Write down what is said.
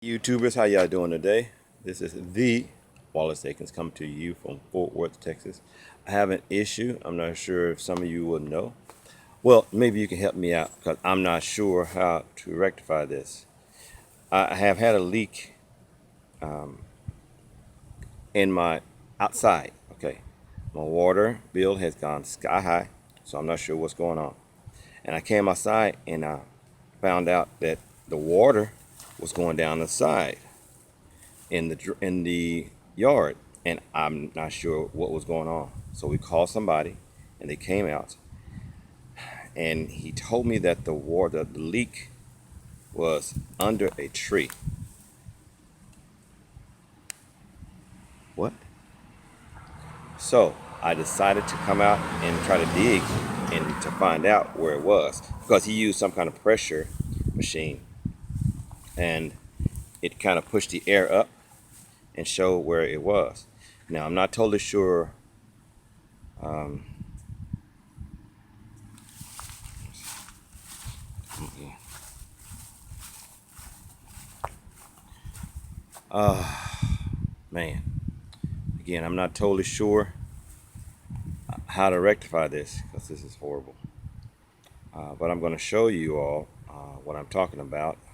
YouTubers, how y'all doing today? This is the Wallace Akins coming to you from Fort Worth, Texas. I have an issue. I'm not sure if some of you will know. Well, maybe you can help me out because I'm not sure how to rectify this. I have had a leak in my outside. Okay, my water bill has gone sky high, so I'm not sure what's going on. And I came outside and I found out that the water was going down the side in the yard, and I'm not sure what was going on. So we called somebody, and they came out, and he told me that the leak was under a tree. What? So I decided to come out and try to dig and to find out where it was because he used some kind of pressure machine, and it kind of pushed the air up and showed where it was. Now I'm not totally sure. Um, Man, again, I'm not totally sure how to rectify this because this is horrible. But I'm going to show you all what I'm talking about.